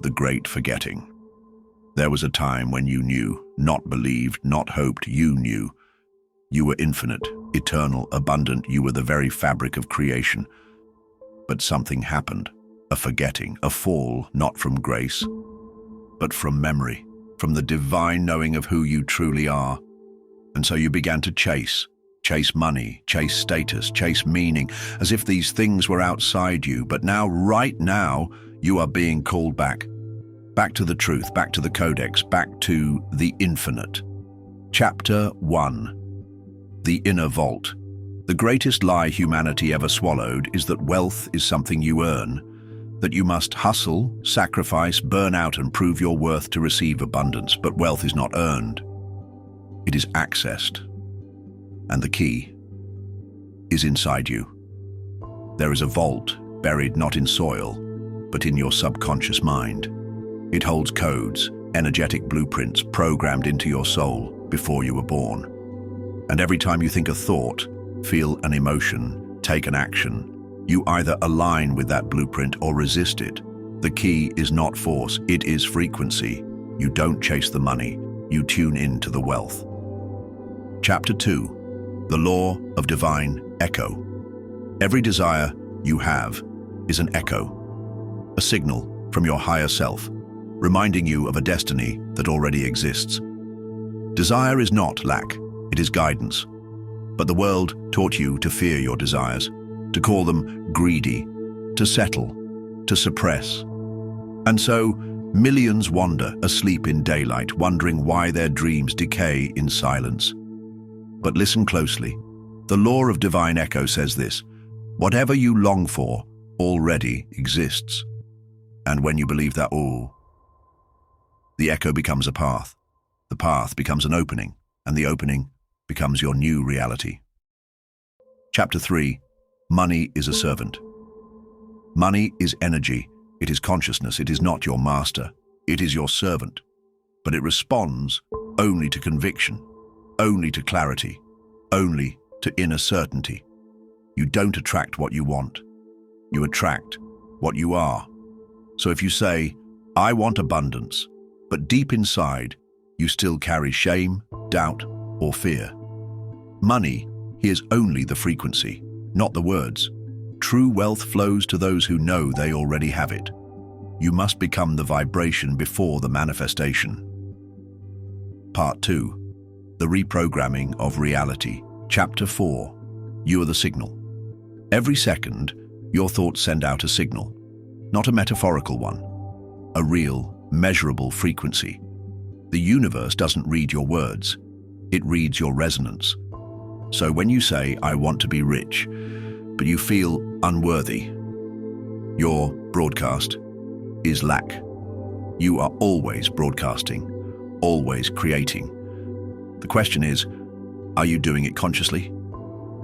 of the great forgetting. There was a time when you knew, not believed, not hoped, you knew. You were infinite, eternal, abundant, you were the very fabric of creation. But something happened, a forgetting, a fall, not from grace, but from memory, from the divine knowing of who you truly are. And so you began to chase money, chase status, chase meaning, as if these things were outside you. But now, right now, you are being called back to the truth, back to the codex, back to the infinite. Chapter 1. The Inner Vault. The greatest lie humanity ever swallowed is that wealth is something you earn, that you must hustle, sacrifice, burn out and prove your worth to receive abundance. But wealth is not earned. It is accessed. And the key is inside you. There is a vault buried not in soil, but in your subconscious mind. It holds codes, energetic blueprints programmed into your soul before you were born. And every time you think a thought, feel an emotion, take an action, you either align with that blueprint or resist it. The key is not force, it is frequency. You don't chase the money, you tune into the wealth. Chapter 2. The Law of Divine Echo. Every desire you have is an echo, a signal from your higher self, reminding you of a destiny that already exists. Desire is not lack, it is guidance. But the world taught you to fear your desires, to call them greedy, to settle, to suppress. And so, millions wander asleep in daylight, wondering why their dreams decay in silence. But listen closely. The law of divine echo says this: whatever you long for already exists. And when you believe that, the echo becomes a path. The path becomes an opening, and the opening becomes your new reality. Chapter 3. Money is a servant. Money is energy. It is consciousness. It is not your master. It is your servant. But it responds only to conviction, only to clarity, only to inner certainty. You don't attract what you want. You attract what you are. So if you say, I want abundance, but deep inside, you still carry shame, doubt, or fear. Money hears only the frequency, not the words. True wealth flows to those who know they already have it. You must become the vibration before the manifestation. Part 2. The Reprogramming of Reality. Chapter 4. You are the signal. Every second, your thoughts send out a signal, not a metaphorical one, a real, measurable frequency. The universe doesn't read your words, it reads your resonance. So when you say, I want to be rich, but you feel unworthy, your broadcast is lack. You are always broadcasting, always creating. The question is, are you doing it consciously?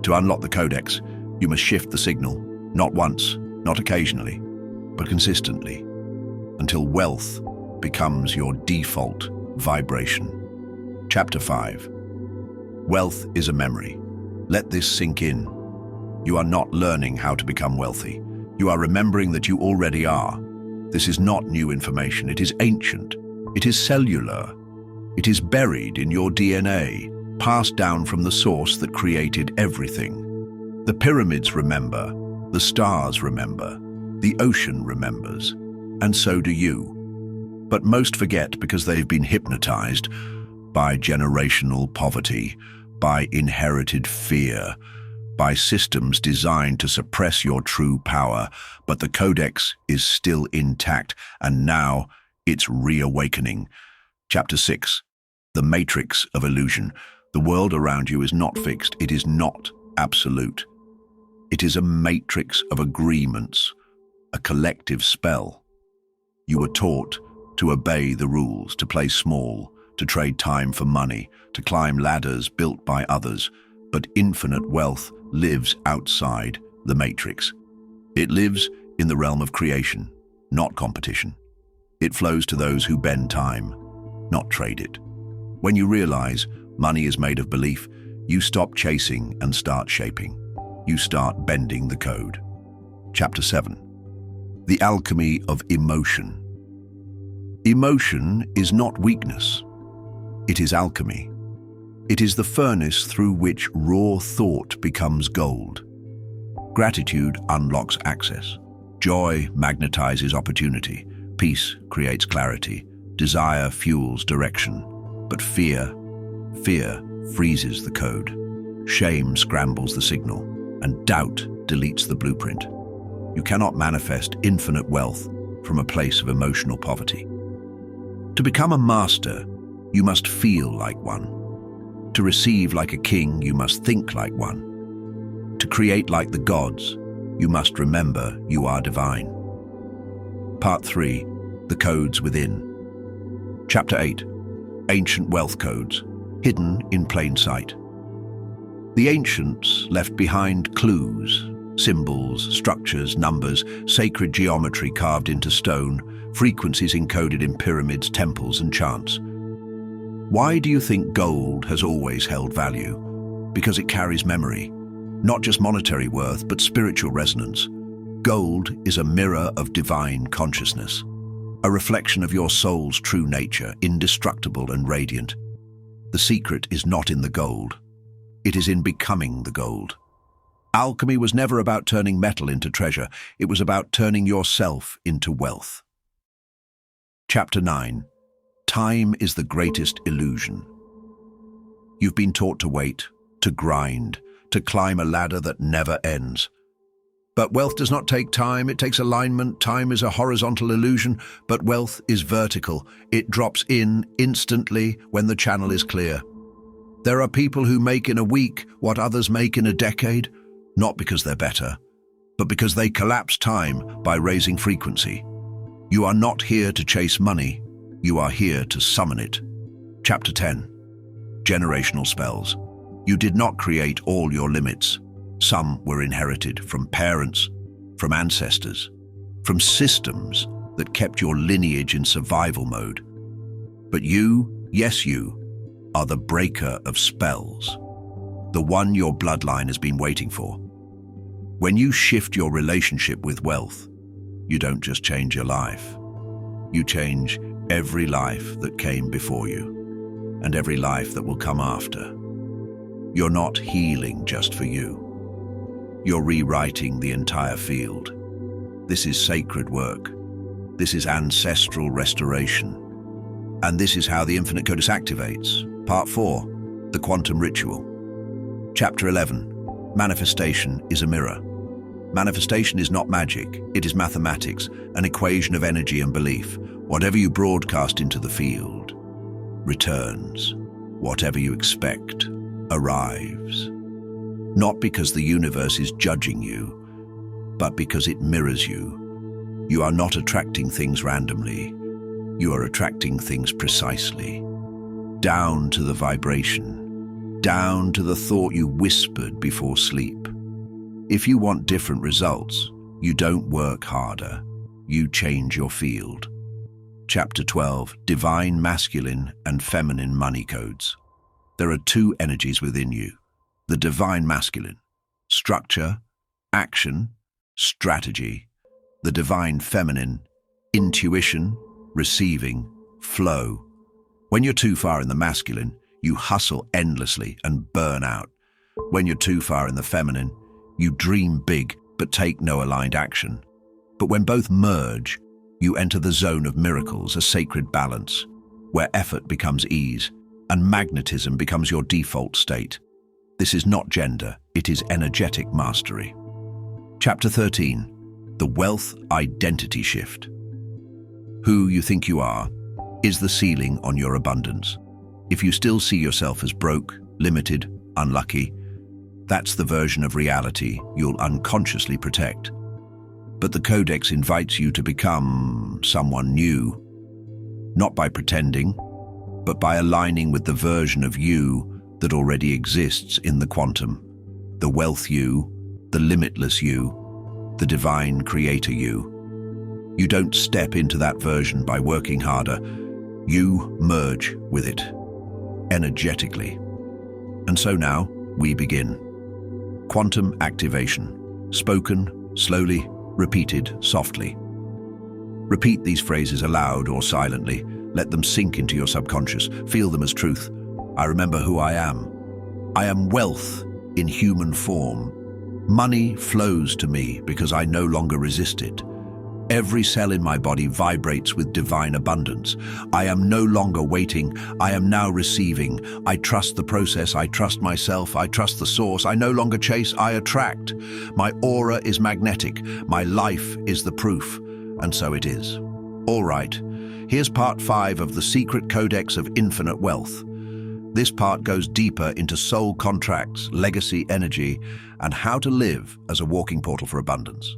To unlock the codex, you must shift the signal, not once, not occasionally, but consistently, until wealth becomes your default vibration. Chapter 5. Wealth is a memory. Let this sink in. You are not learning how to become wealthy. You are remembering that you already are. This is not new information. It is ancient. It is cellular. It is buried in your DNA, passed down from the source that created everything. The pyramids remember, the stars remember, the ocean remembers, and so do you. But most forget because they've been hypnotized by generational poverty, by inherited fear, by systems designed to suppress your true power. But the codex is still intact, and now it's reawakening. Chapter 6. The Matrix of Illusion. The world around you is not fixed. It is not absolute. It is a matrix of agreements, a collective spell. You were taught to obey the rules, to play small, to trade time for money, to climb ladders built by others. But infinite wealth lives outside the matrix. It lives in the realm of creation, not competition. It flows to those who bend time, not trade it. When you realize money is made of belief, you stop chasing and start shaping. You start bending the code. Chapter 7. The Alchemy of Emotion. Emotion is not weakness. It is alchemy. It is the furnace through which raw thought becomes gold. Gratitude unlocks access. Joy magnetizes opportunity. Peace creates clarity. Desire fuels direction. But fear freezes the code. Shame scrambles the signal, and doubt deletes the blueprint. You cannot manifest infinite wealth from a place of emotional poverty. To become a master, you must feel like one. To receive like a king, you must think like one. To create like the gods, you must remember you are divine. Part 3. The Codes Within. Chapter 8. Ancient Wealth Codes, Hidden in Plain Sight. The ancients left behind clues, symbols, structures, numbers, sacred geometry carved into stone, frequencies encoded in pyramids, temples, and chants. Why do you think gold has always held value? Because it carries memory, not just monetary worth, but spiritual resonance. Gold is a mirror of divine consciousness, a reflection of your soul's true nature, indestructible and radiant. The secret is not in the gold. It is in becoming the gold. Alchemy was never about turning metal into treasure. It was about turning yourself into wealth. Chapter 9. Time is the greatest illusion. You've been taught to wait, to grind, to climb a ladder that never ends. But wealth does not take time, it takes alignment. Time is a horizontal illusion, but wealth is vertical. It drops in instantly when the channel is clear. There are people who make in a week what others make in a decade, not because they're better, but because they collapse time by raising frequency. You are not here to chase money, you are here to summon it. Chapter 10. Generational Spells. You did not create all your limits. Some were inherited from parents, from ancestors, from systems that kept your lineage in survival mode. But you, yes you, are the breaker of spells, the one your bloodline has been waiting for. When you shift your relationship with wealth, you don't just change your life. You change every life that came before you, and every life that will come after. You're not healing just for you. You're rewriting the entire field. This is sacred work. This is ancestral restoration. And this is how the infinite codex activates. Part 4. The Quantum Ritual. Chapter 11. Manifestation is a mirror. Manifestation is not magic, it is mathematics, an equation of energy and belief. Whatever you broadcast into the field returns. Whatever you expect arrives. Not because the universe is judging you, but because it mirrors you. You are not attracting things randomly. You are attracting things precisely. Down to the vibration, down to the thought you whispered before sleep. If you want different results, you don't work harder, you change your field. Chapter 12. Divine Masculine and Feminine Money Codes. There are two energies within you. The Divine Masculine, structure, action, strategy. The Divine Feminine, intuition, receiving, flow. When you're too far in the masculine, you hustle endlessly and burn out. When you're too far in the feminine, you dream big but take no aligned action. But when both merge, you enter the zone of miracles, a sacred balance, where effort becomes ease and magnetism becomes your default state. This is not gender, it is energetic mastery. Chapter 13. The Wealth Identity Shift. Who you think you are is the ceiling on your abundance. If you still see yourself as broke, limited, unlucky, that's the version of reality you'll unconsciously protect. But the Codex invites you to become someone new, not by pretending, but by aligning with the version of you that already exists in the quantum, the wealth you, the limitless you, the divine creator you. You don't step into that version by working harder, you merge with it, energetically. And so now, we begin. Quantum activation, spoken, slowly, repeated, softly. Repeat these phrases aloud or silently. Let them sink into your subconscious. Feel them as truth. I remember who I am. I am wealth in human form. Money flows to me because I no longer resist it. Every cell in my body vibrates with divine abundance. I am no longer waiting. I am now receiving. I trust the process. I trust myself. I trust the source. I no longer chase. I attract. My aura is magnetic. My life is the proof. And so it is. All right, here's part 5 of the secret codex of infinite wealth. This part goes deeper into soul contracts, legacy energy, and how to live as a walking portal for abundance.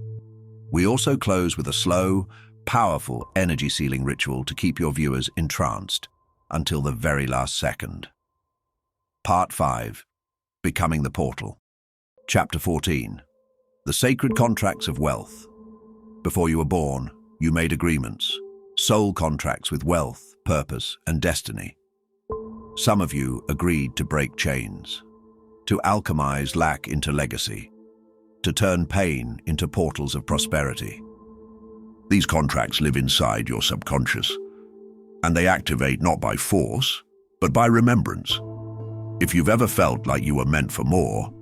We also close with a slow, powerful energy sealing ritual to keep your viewers entranced until the very last second. Part 5, Becoming the Portal. Chapter 14, The Sacred Contracts of Wealth. Before you were born, you made agreements, soul contracts with wealth, purpose, and destiny. Some of you agreed to break chains, to alchemize lack into legacy, to turn pain into portals of prosperity. These contracts live inside your subconscious, and they activate not by force, but by remembrance. If you've ever felt like you were meant for more,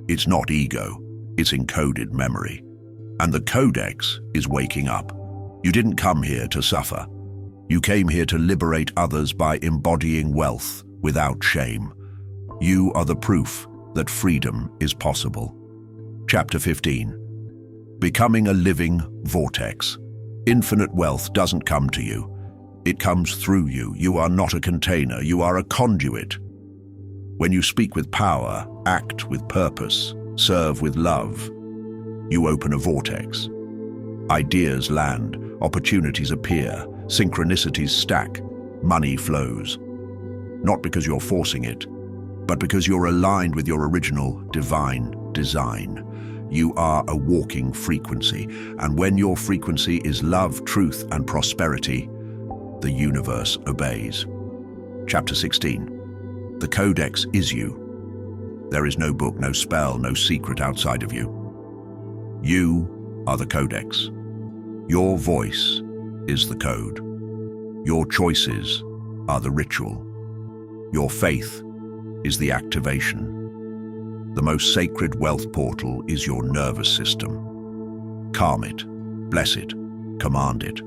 it's not ego, it's encoded memory. And the codex is waking up. You didn't come here to suffer. You came here to liberate others by embodying wealth without shame. You are the proof that freedom is possible. Chapter 15. Becoming a living vortex. Infinite wealth doesn't come to you. It comes through you. You are not a container. You are a conduit. When you speak with power, act with purpose, serve with love, you open a vortex. Ideas land, opportunities appear, synchronicities stack, money flows. Not because you're forcing it, but because you're aligned with your original divine design. You are a walking frequency, and when your frequency is love, truth, and prosperity, the universe obeys. Chapter 16. The codex is you. There is no book, no spell, no secret outside of you. You are the codex. Your voice is the code. Your choices are the ritual. Your faith is the activation. The most sacred wealth portal is your nervous system. Calm it, bless it, command it.